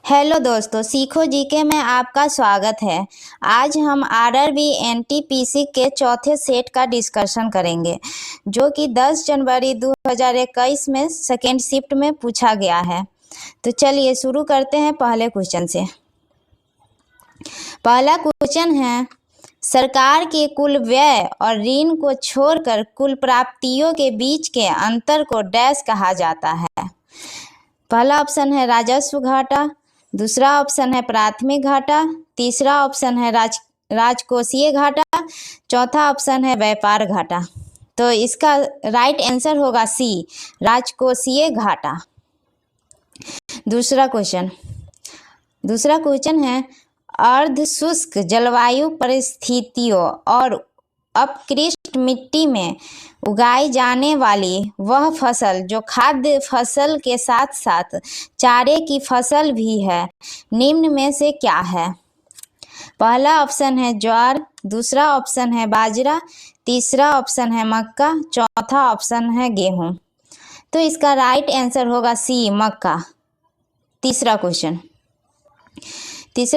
Hello दोस्तों, सीखो GK में आपका स्वागत है। आज हम आरआरबी एनटीपीसी के चौथे सेट का डिस्कशन करेंगे, जो कि 10 जनवरी 2021 में सेकेंड शिफ्ट में पूछा गया है। तो चलिए शुरू करते हैं पहले क्वेश्चन से। पहला क्वेश्चन है, सरकार के कुल व्यय और ऋण को छोड़कर कुल प्राप्तियों के बीच के अंतर को डैश कहा जाता है। पहला ऑप्शन है राजस्व घाटा, दूसरा ऑप्शन है प्राथमिक घाटा, तीसरा ऑप्शन है राजकोषीय घाटा, चौथा ऑप्शन है व्यापार घाटा। तो इसका राइट आंसर होगा सी, राजकोषीय घाटा। दूसरा क्वेश्चन है, अर्ध शुष्क जलवायु परिस्थितियों और अपकृष्ट मिट्टी में उगाई जाने वाली वह फसल जो खाद्य फसल के साथ साथ चारे की फसल भी है, निम्न में से क्या है? पहला ऑप्शन है ज्वार, दूसरा ऑप्शन है बाजरा, तीसरा ऑप्शन है मक्का, चौथा ऑप्शन है गेहूं। तो इसका राइट आंसर होगा सी, मक्का। तीसरा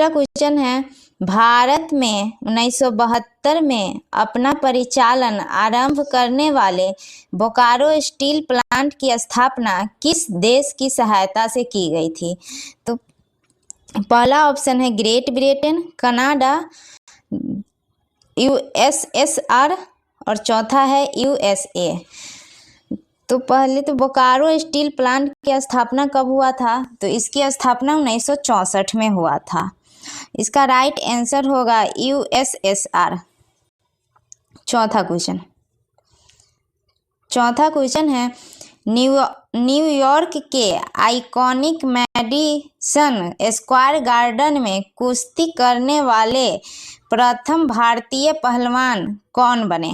क्वेश्चन है, भारत में 1972 में अपना परिचालन आरंभ करने वाले बोकारो स्टील प्लांट की स्थापना किस देश की सहायता से की गई थी? तो पहला ऑप्शन है ग्रेट ब्रिटेन, कनाडा, यूएसएसआर और चौथा है यूएसए। तो पहले तो बोकारो स्टील प्लांट की स्थापना कब हुआ था? तो इसकी स्थापना 1964 में हुआ था। इसका राइट आंसर होगा यूएसएसआर। चौथा क्वेश्चन है, न्यूयॉर्क के आइकॉनिक मैडिसन स्क्वायर गार्डन में कुश्ती करने वाले प्रथम भारतीय पहलवान कौन बने?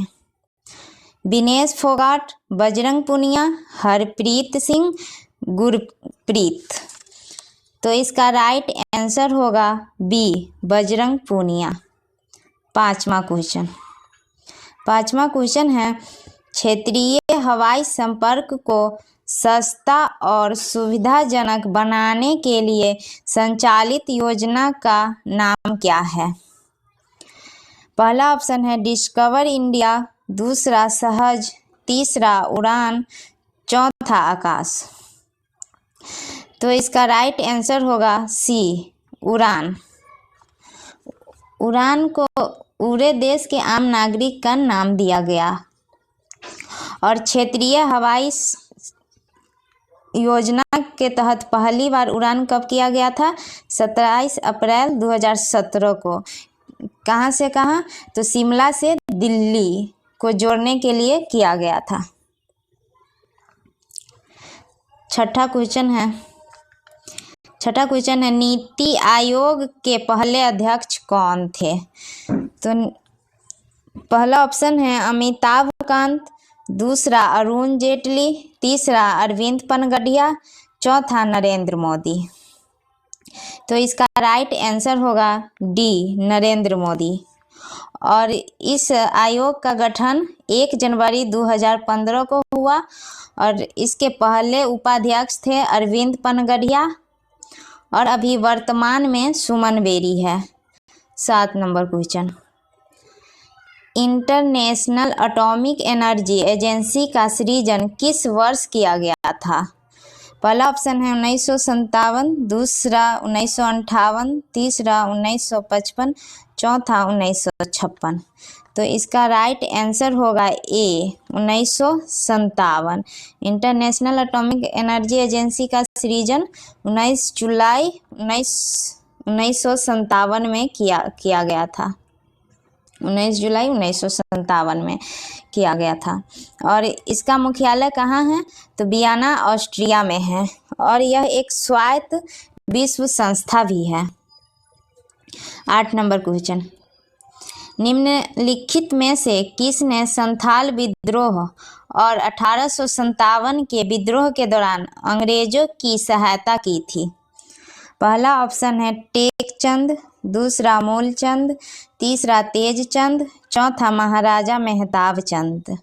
विनेश फोगाट, बजरंग पुनिया, हरप्रीत सिंह, गुरप्रीत। तो इसका राइट आंसर होगा बी, बजरंग पूनिया। पांचवा क्वेश्चन है, क्षेत्रीय हवाई संपर्क को सस्ता और सुविधाजनक बनाने के लिए संचालित योजना का नाम क्या है? पहला ऑप्शन है डिस्कवर इंडिया, दूसरा सहज, तीसरा उड़ान, चौथा आकाश। तो इसका राइट आंसर होगा सी, उड़ान। उड़ान को पूरे देश के आम नागरिक का नाम दिया गया और क्षेत्रीय हवाई योजना के तहत पहली बार उड़ान कब किया गया था? 27 अप्रैल 2017 को। कहाँ से कहाँ? तो शिमला से दिल्ली को जोड़ने के लिए किया गया था। छठा क्वेश्चन है, नीति आयोग के पहले अध्यक्ष कौन थे? तो पहला ऑप्शन है अमिताभ कांत, दूसरा अरुण जेटली, तीसरा अरविंद पनगडिया, चौथा नरेंद्र मोदी। तो इसका राइट आंसर होगा डी, नरेंद्र मोदी। और इस आयोग का गठन 1 जनवरी 2015 को हुआ और इसके पहले उपाध्यक्ष थे अरविंद पनगडिया और अभी वर्तमान में सुमन बेरी है। 7 number question, international atomic energy agency का सृजन किस वर्ष किया गया था? पहला ऑप्शन है 1957, दूसरा 1958, तीसरा 1955, चौथा 1956। तो इसका राइट आंसर होगा ए, 1957। इंटरनेशनल एटॉमिक एनर्जी एजेंसी का सृजन 19 जुलाई 1957 में किया गया था। 19 जुलाई 1957 में किया गया था। और इसका मुख्यालय कहाँ है? तो वियना, ऑस्ट्रिया में है और यह एक स्वायत्त विश्व संस्था भी है। 8 नंबर क्वेश्चन, निम्नलिखित में से किसने संथाल विद्रोह और 1857 के विद्रोह के दौरान अंग्रेजों की सहायता की थी? पहला ऑप्शन है टेकचंद, दूसरा मूलचंद, तीसरा तेजचंद, चौथा महाराजा मेहताब चंद।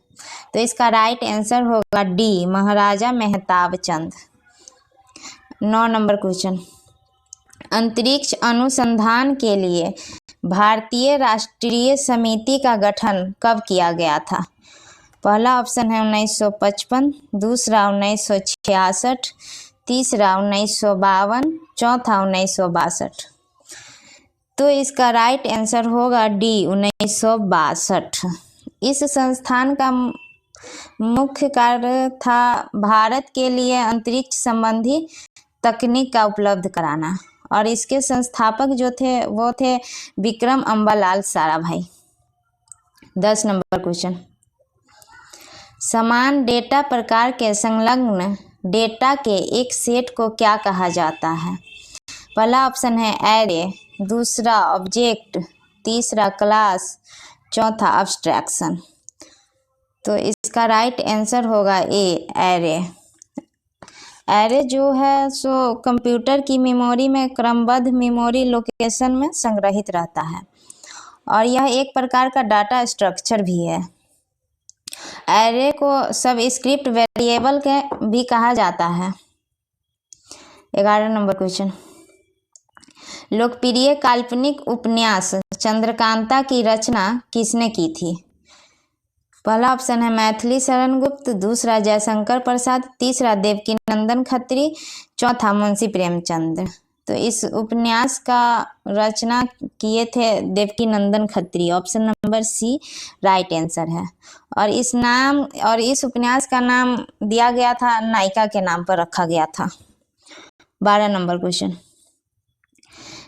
तो इसका राइट आंसर होगा डी, महाराजा मेहताब चंद। 9 नंबर क्वेश्चन, अंतरिक्ष अनुसंधान के लिए भारतीय राष्ट्रीय समिति का गठन कब किया गया था? पहला ऑप्शन है 1955, दूसरा 1966, तीसरा 1952, चौथा 1962। तो इसका राइट आंसर होगा डी 1962। इस संस्थान का मुख्य कार्य था भारत के लिए अंतरिक्ष संबंधी तकनीक का उपलब्ध कराना, और इसके संस्थापक जो थे वो थे विक्रम अम्बालाल साराभाई। 10 नंबर क्वेश्चन, समान डेटा प्रकार के संलग्न डेटा के एक सेट को क्या कहा जाता है? पहला ऑप्शन है एरे, दूसरा ऑब्जेक्ट, तीसरा क्लास, चौथा अब्स्ट्रैक्शन। तो इसका राइट आंसर होगा ए एरे। एरे जो है सो कंप्यूटर की मेमोरी में क्रमबद्ध मेमोरी लोकेशन में संग्रहित रहता है, और यह एक प्रकार का डाटा स्ट्रक्चर भी है। एरे को सब स्क्रिप्ट वेरिएबल के भी कहा जाता है। 11 नंबर क्वेश्चन, लोकप्रिय काल्पनिक उपन्यास चंद्रकांता की रचना किसने की थी? पहला ऑप्शन है मैथिली शरण गुप्त, दूसरा जयशंकर प्रसाद, तीसरा देवकीनंदन खत्री, चौथा मुंशी प्रेमचंद। तो इस उपन्यास का रचना किए थे Devakinandan Khatri. Option number C right answer है। और इस उपन्यास का नाम दिया गया था, नायिका के नाम पर रखा गया था। 12 नंबर क्वेश्चन,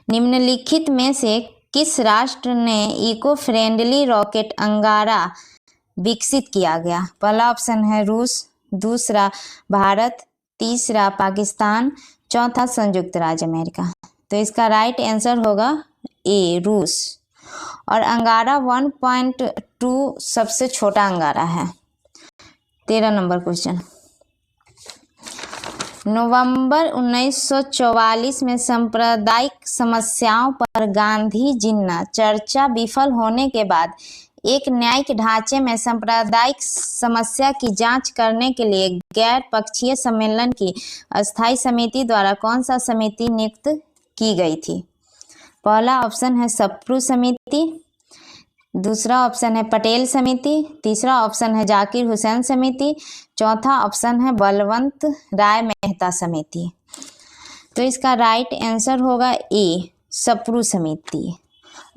निम्नलिखित में से किस राष्ट्र ने इको फ्रेंडली रॉकेट अंगारा विकसित किया गया? पहला ऑप्शन है रूस, दूसरा भारत, तीसरा पाकिस्तान, चौथा संयुक्त राज्य अमेरिका। तो इसका राइट आंसर होगा ए रूस। और अंगारा 1.2 सबसे छोटा अंगारा है। 13 नंबर क्वेश्चन, नवंबर 1944 में सांप्रदायिक समस्याओं पर गांधी जिन्ना चर्चा विफल होने के बाद एक न्यायिक ढांचे में सांप्रदायिक समस्या की जांच करने के लिए गैर पक्षीय सम्मेलन की अस्थायी समिति द्वारा कौन सा समिति नियुक्त की गई थी? पहला ऑप्शन है सप्रू समिति, दूसरा ऑप्शन है पटेल समिति, तीसरा ऑप्शन है जाकिर हुसैन समिति, चौथा ऑप्शन है बलवंत राय मेहता समिति। तो इसका राइट आंसर होगा ए सप्रू समिति।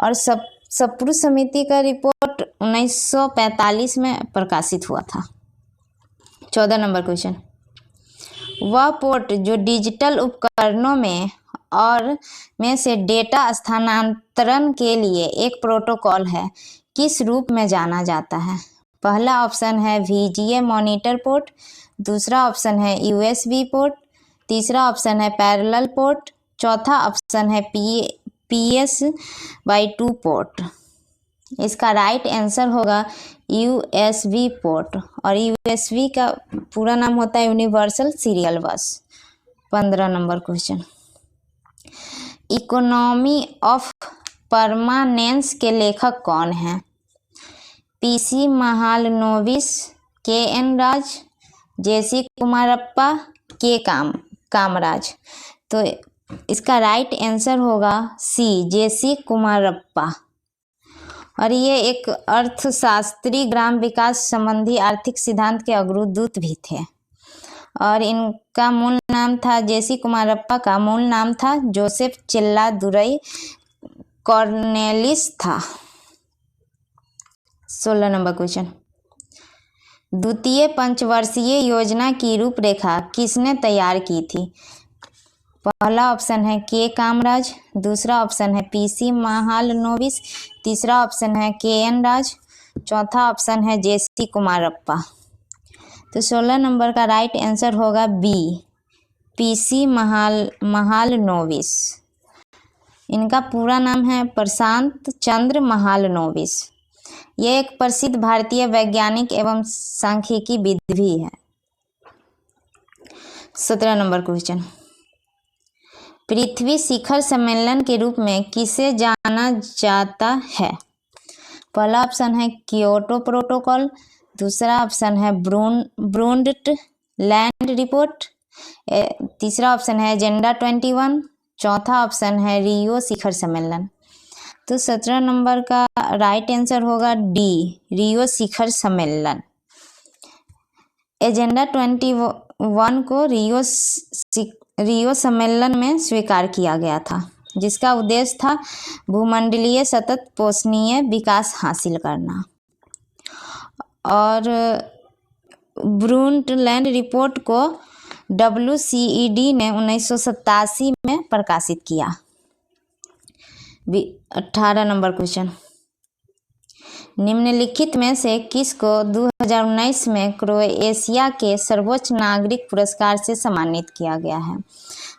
और सप्रू समिति का रिपोर्ट 1945 में प्रकाशित हुआ था। 14 नंबर क्वेश्चन, वह पोर्ट जो डिजिटल उपकरणों में से डेटा स्थानांतरण के लिए एक प्रोटोकॉल है, किस रूप में जाना जाता है? पहला ऑप्शन है VGA मॉनिटर पोर्ट, दूसरा ऑप्शन है USB पोर्ट, तीसरा ऑप्शन है पैरेलल पोर्ट, चौथा ऑप्शन है PS/2 पोर्ट। इसका राइट आंसर होगा USB पोर्ट। और USB का पूरा नाम होता है यूनिवर्सल सीरियल बस। 15 number question, economy of permanence के लेखक कौन हैं? PC महालनोबिस, KN राज, JC कुमारप्पा, के कामराज। तो इसका राइट आंसर होगा सी JC कुमारप्पा। और ये एक अर्थशास्त्री, ग्राम विकास संबंधी आर्थिक सिद्धांत के अग्रदूत भी थे। और इनका मूल नाम था, JC कुमारप्पा का मूल नाम था जोसेफ चेल्लादुरई कॉर्नेलिस था। 16 नंबर क्वेश्चन, द्वितीय पंचवर्षीय योजना की रूपरेखा किसने तैयार की थी? पहला ऑप्शन है के कामराज, दूसरा ऑप्शन है PC महालनोबिस, तीसरा ऑप्शन है KN राज, चौथा ऑप्शन है JC कुमारप्पा। तो 16 नंबर का राइट आंसर होगा बी PC महालनोबिस। इनका पूरा नाम है प्रशांत चंद्र महालनोबिस। ये एक प्रसिद्ध भारतीय वैज्ञानिक एवं सांख्यिकी विद भी है। 17 नंबर क्वेश्चन, पृथ्वी शिखर सम्मेलन के रूप में किसे जाना जाता है? पहला ऑप्शन है क्योटो प्रोटोकॉल, दूसरा ऑप्शन है ब्रूंड लैंड रिपोर्ट, तीसरा ऑप्शन है एजेंडा 21, चौथा ऑप्शन है रियो शिखर सम्मेलन। तो 17 नंबर का राइट आंसर होगा डी, रियो शिखर सम्मेलन। एजेंडा 21 को रियो सम्मेलन में स्वीकार किया गया था, जिसका उद्देश्य था भूमंडलीय सतत पोषणीय विकास हासिल करना। और ब्रुंटलैंड रिपोर्ट को WCED ने 1987 में प्रकाशित किया। 18 नंबर क्वेश्चन, निम्नलिखित में से किसको 2019 में क्रोएशिया के सर्वोच्च नागरिक पुरस्कार से सम्मानित किया गया है?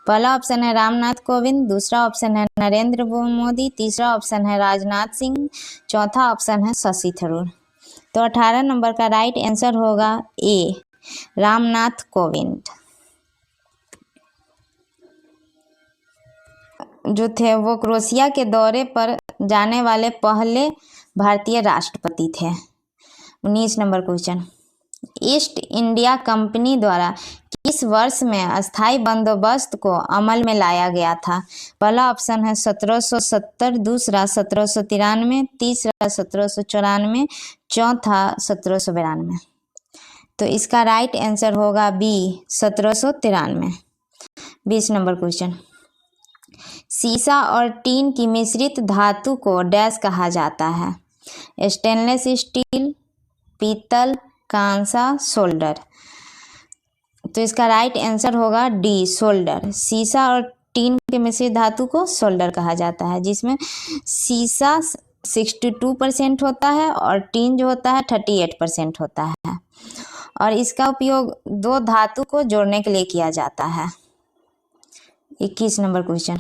पहला ऑप्शन है रामनाथ कोविंद, दूसरा ऑप्शन है नरेंद्र मोदी, तीसरा ऑप्शन है राजनाथ सिंह, चौथा ऑप्शन है शशि थरूर। तो 18 नंबर का राइट आंसर होगा ए, रामनाथ कोविंद जो थे वो क्रोएशिया के दौरे पर जाने वाले पहले भारतीय राष्ट्रपति थे। 19 number question, east India company द्वारा किस वर्ष में अस्थायी बंदोबस्त को अमल में लाया गया था? पहला ऑप्शन है 1770, दूसरा 1793, तीसरा 1794, चौथा 1792। तो इसका राइट आंसर होगा बी, 1793। 20 नंबर क्वेश्चन, सीसा और टीन की मिश्रित धातु को डैश कहा जाता है? स्टेनलेस स्टील, पीतल, कांसा, सोल्डर। तो इसका राइट आंसर होगा डी, सोल्डर। सीसा और टीन के मिश्रित धातु को सोल्डर कहा जाता है, जिसमें सीसा 62% होता है और टीन जो होता है 38% होता है, और इसका उपयोग दो धातु को जोड़ने के लिए किया जाता है। 21 नंबर क्वेश्चन,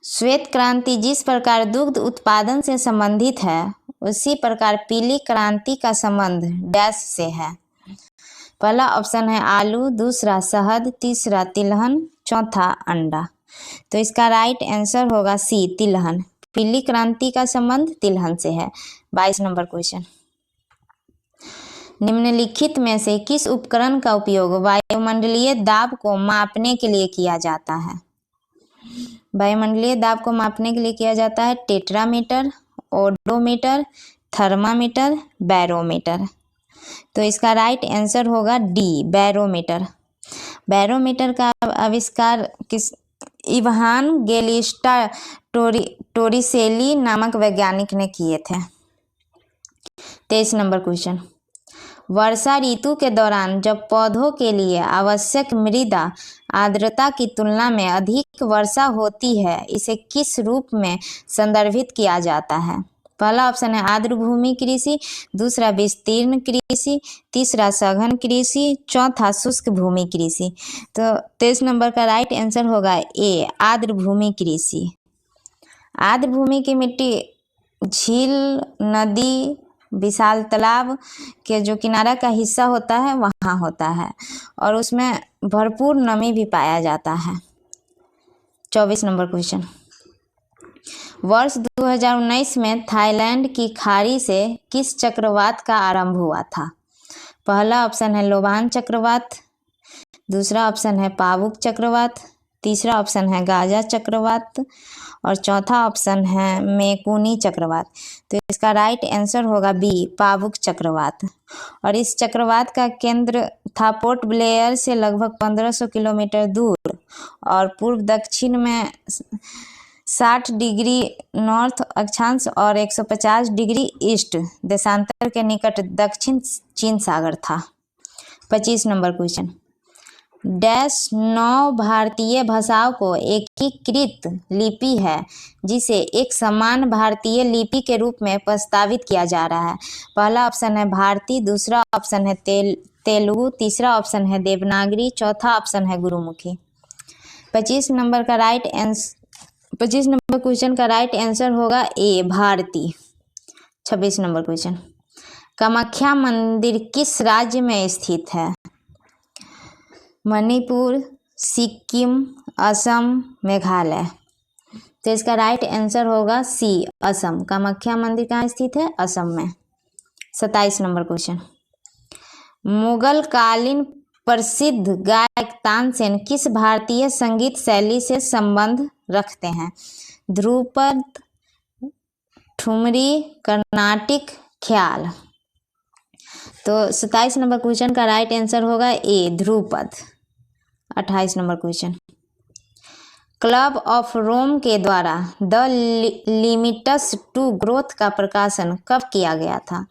श्वेत क्रांति जिस प्रकार दुग्ध उत्पादन से संबंधित है, उसी प्रकार पीली क्रांति का संबंध डैश से है? पहला ऑप्शन है आलू, दूसरा शहद, तीसरा तिलहन, चौथा अंडा। तो इसका राइट आंसर होगा सी, तिलहन। पीली क्रांति का संबंध तिलहन से है। 22 नंबर क्वेश्चन, निम्नलिखित में से किस उपकरण का उपयोग वायुमंडलीय दाब को मापने के लिए किया जाता है? वायुमंडलीय दाब को मापने के लिए किया जाता है टेट्रामीटर, ओडोमीटर, थर्मामीटर, बैरोमीटर। तो इसका राइट आंसर होगा डी, बैरोमीटर। बैरोमीटर का आविष्कार किस इवान गेलिस्टा टोरिसेली नामक वैज्ञानिक ने किए थे। 23 नंबर क्वेश्चन, वर्षा ऋतु के दौरान जब पौधों के लिए आवश्यक मृदा आर्द्रता की तुलना में अधिक वर्षा होती है, इसे किस रूप में संदर्भित किया जाता है? पहला ऑप्शन है आर्द्र भूमि कृषि, दूसरा विस्तीर्ण कृषि, तीसरा सघन कृषि, चौथा शुष्क भूमि कृषि। तो 23 नंबर का राइट आंसर होगा ए, आर्द्र भूमि कृषि। आर्द्र भूमि की मिट्टी झील, नदी, विशाल तालाब के जो किनारा का हिस्सा होता है वहाँ होता है, और उसमें भरपूर नमी भी पाया जाता है। 24 नंबर क्वेश्चन, वर्ष 2019 में थाईलैंड की खाड़ी से किस चक्रवात का आरंभ हुआ था? पहला ऑप्शन है लोबान चक्रवात, दूसरा ऑप्शन है पावुक चक्रवात, तीसरा ऑप्शन है गाजा चक्रवात, और चौथा ऑप्शन है मेकुनी चक्रवात। तो इसका राइट आंसर होगा बी, पावुक चक्रवात। और इस चक्रवात का केंद्र था पोर्ट ब्लेयर से लगभग 1500 किलोमीटर दूर और पूर्व दक्षिण में 60 डिग्री नॉर्थ अक्षांश और 150 डिग्री ईस्ट देशांतर के निकट दक्षिण चीन सागर था। 25 नंबर क्वेश्चन, डैश 9 भारतीय भाषाओं को एकीकृत लिपि है जिसे एक समान भारतीय लिपि के रूप में प्रस्तावित किया जा रहा है? पहला ऑप्शन है भारती, दूसरा ऑप्शन है तेलुगु, तीसरा ऑप्शन है देवनागरी, चौथा ऑप्शन है गुरुमुखी। 25 नंबर क्वेश्चन का राइट आंसर होगा ए, भारती। 26 नंबर क्वेश्चन, कामाख्या मंदिर किस राज्य में स्थित है? मणिपुर, सिक्किम, असम, मेघालय। तो इसका राइट आंसर होगा सी, असम। कामाख्या मंदिर कहाँ स्थित है? असम में। 27 नंबर क्वेश्चन, मुगल कालीन प्रसिद्ध गायक तानसेन किस भारतीय संगीत शैली से संबंध रखते हैं? ध्रुपद, ठुमरी, कर्नाटिक, ख्याल। तो 27 नंबर क्वेश्चन का राइट आंसर होगा A, Dhrupad. 28 number question, club of Rome के द्वारा द लिमिट्स टू ग्रोथ का प्रकाशन कब किया गया था?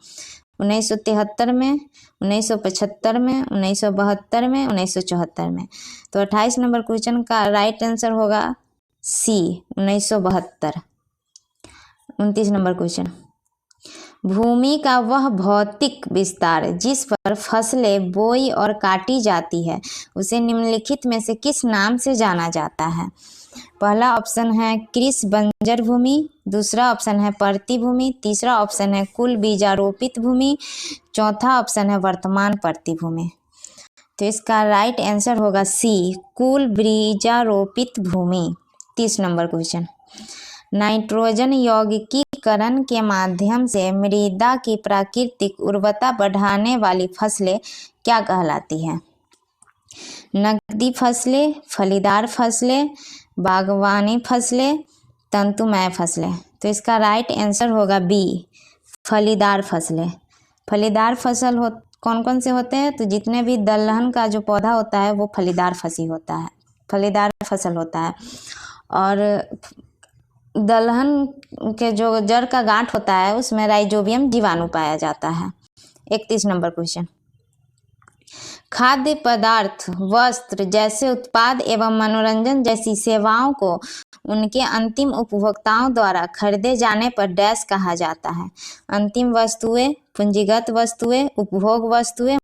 1973 में, 1975 में, 1972 में, 1974 में। तो 28 नंबर क्वेश्चन का राइट आंसर होगा सी, 1972। 29 नंबर क्वेश्चन, भूमि का वह भौतिक विस्तार जिस पर फसलें बोई और काटी जाती है उसे निम्नलिखित में से किस नाम से जाना जाता है? पहला ऑप्शन है कृषि बंजर भूमि, दूसरा ऑप्शन है परती भूमि, तीसरा ऑप्शन है कुल बीजारोपित भूमि, चौथा ऑप्शन है वर्तमान परती भूमि। तो इसका राइट आंसर होगा सी, कुल बीजारोपित भूमि। 30 नंबर क्वेश्चन, नाइट्रोजन यौगिकीकरण के माध्यम से मृदा की प्राकृतिक उर्वरता बढ़ाने वाली फसलें क्या कहलाती हैं? नकदी फसलें, फलीदार फसलें, बागवानी फसलें, तंतुमय फसलें। तो इसका राइट आंसर होगा बी, फलीदार फसलें। फलीदार फसल कौन कौन से होते हैं? तो जितने भी दलहन का जो पौधा होता है वो फलीदार फलीदार फसल होता है। और दलहन के जो जड़ का गांठ होता है उसमें राइजोबियम जीवाणु पाया जाता है। 31 नंबर क्वेश्चन, खाद्य पदार्थ, वस्त्र जैसे उत्पाद एवं मनोरंजन जैसी सेवाओं को उनके अंतिम उपभोक्ताओं द्वारा खरीदे जाने पर डैश कहा जाता है? अंतिम वस्तुएं, पूंजीगत वस्तुएं, उपभोग वस्तुएं,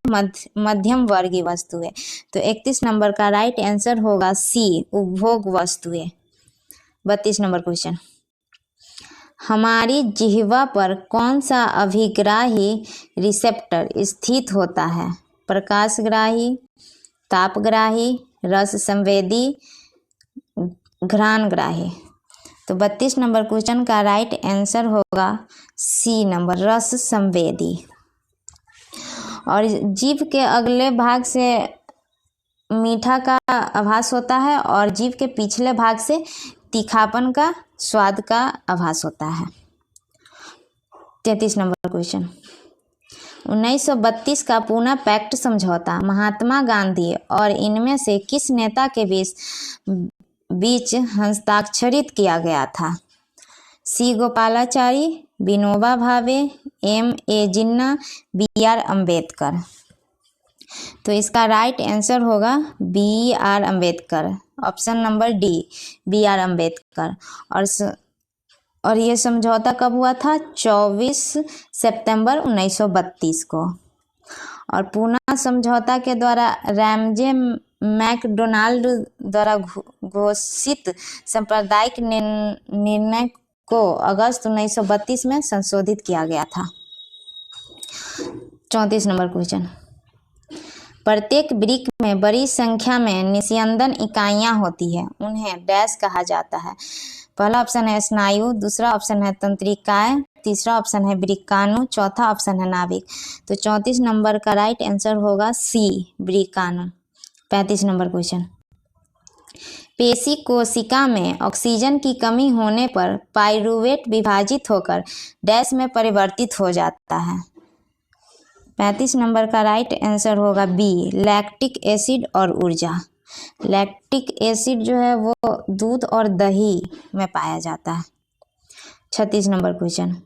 मध्यम वर्गीय वस्तुएं। तो 31 नंबर का राइट आंसर होगा सी, उपभोग वस्तुएं। 32 नंबर क्वेश्चन, हमारी जिह्वा पर कौन सा अभिग्राही रिसेप्टर स्थित होता है? प्रकाशग्राही, तापग्राही, रस संवेदी, घ्राणग्राही। तो 32 नंबर क्वेश्चन का राइट आंसर होगा सी नंबर, रस संवेदी। और जीभ के अगले भाग से मीठा का आभास होता है और जीभ के पिछले भाग से तीखापन का, स्वाद का आभास होता है। 33 नंबर क्वेश्चन, 1932 का पूना पैक्ट समझौता महात्मा गांधी और इनमें से किस नेता के बीच हस्ताक्षरित किया गया था? सी गोपालाचारी, विनोबा भावे, M.A. जिन्ना, B.R. अम्बेडकर। तो इसका राइट आंसर होगा B.R. Ambedkar, option number D, B.R. Ambedkar. और ये समझौता कब हुआ था? 24 सितंबर 1932 को। और पूना समझौता के द्वारा रैमजे मैकडोनाल्ड द्वारा घोषित सांप्रदायिक निर्णय को अगस्त 1932 में संशोधित किया गया था। 34 नंबर क्वेश्चन, प्रत्येक ब्रिक में बड़ी संख्या में निस्यंदन इकाइयां होती है, उन्हें डैश कहा जाता है? पहला ऑप्शन है स्नायु, दूसरा ऑप्शन है तंत्रिकाएं, तीसरा ऑप्शन है ब्रिकाणु, चौथा ऑप्शन है नाभिक। तो 34 नंबर का राइट आंसर होगा सी, ब्रिकाणु। 35 नंबर क्वेश्चन, पेशी कोशिका में ऑक्सीजन की कमी होने पर पाइरूवेट विभाजित होकर डैश में परिवर्तित हो जाता है? 35 नंबर का राइट आंसर होगा बी, लैक्टिक एसिड और ऊर्जा। लैक्टिक एसिड जो है वो दूध और दही में पाया जाता है। 36 नंबर क्वेश्चन,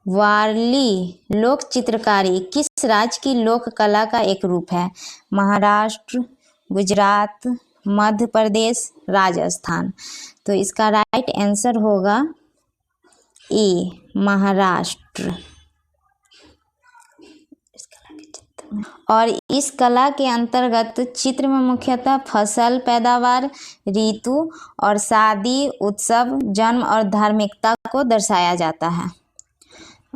वारली लोक चित्रकारी किस राज्य की लोक कला का एक रूप है? महाराष्ट्र, गुजरात, मध्य प्रदेश, राजस्थान। तो इसका राइट आंसर होगा ए, महाराष्ट्र। और इस कला के अंतर्गत चित्र में मुख्यतः फसल पैदावार, ऋतु और शादी, उत्सव, जन्म और धार्मिकता को दर्शाया जाता है।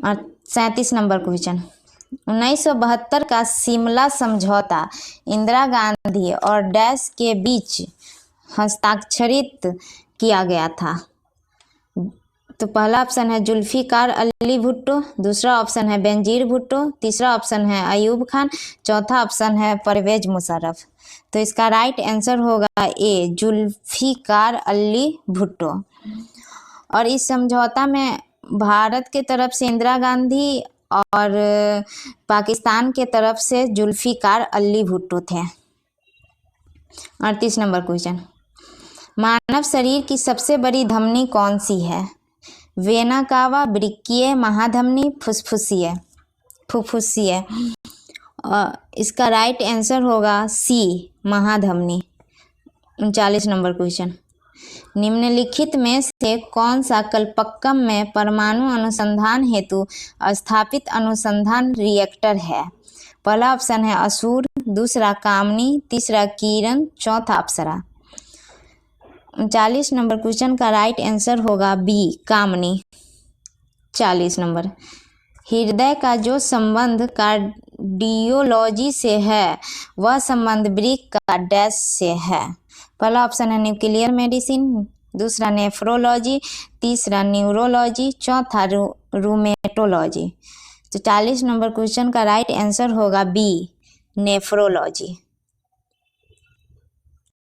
और 37 नंबर क्वेश्चन, 1972 का शिमला समझौता इंदिरा गांधी और डैश के बीच हस्ताक्षरित किया गया था? तो पहला ऑप्शन है जुल्फिकार अली भुट्टो, दूसरा ऑप्शन है बेनजीर भुट्टो, तीसरा ऑप्शन है अयूब खान, चौथा ऑप्शन है परवेज मुशर्रफ। तो इसका राइट आंसर होगा ए जुल्फिकार अली भुट्टो। और इस समझौता में भारत के तरफ से इंदिरा गांधी और पाकिस्तान के तरफ से जुल्फिकार अली भुट्टो थे। 38 नंबर क्वेश्चन, मानव शरीर की सबसे बड़ी धमनी कौन सी है? Vena cava, वृक्कीय, महाधमनी, फुफ्फुसीय। इसका राइट आंसर होगा सी महाधमनी। 39 नंबर क्वेश्चन, निम्नलिखित में से कौन सा कल्पक्कम में परमाणु अनुसंधान हेतु स्थापित अनुसंधान रिएक्टर है? पहला ऑप्शन है असुर, दूसरा कामनी, तीसरा किरण, चौथा अप्सरा। 39 नंबर क्वेश्चन का राइट आंसर होगा बी कामनी। 40 नंबर, हृदय का जो संबंध कार्डियोलॉजी से है वह संबंध वृक्क का डैश से है? पहला ऑप्शन है न्यूक्लियर मेडिसिन, दूसरा नेफ्रोलॉजी, तीसरा न्यूरोलॉजी, चौथा रूमेटोलॉजी। तो 40 नंबर क्वेश्चन का राइट आंसर होगा बी नेफ्रोलॉजी।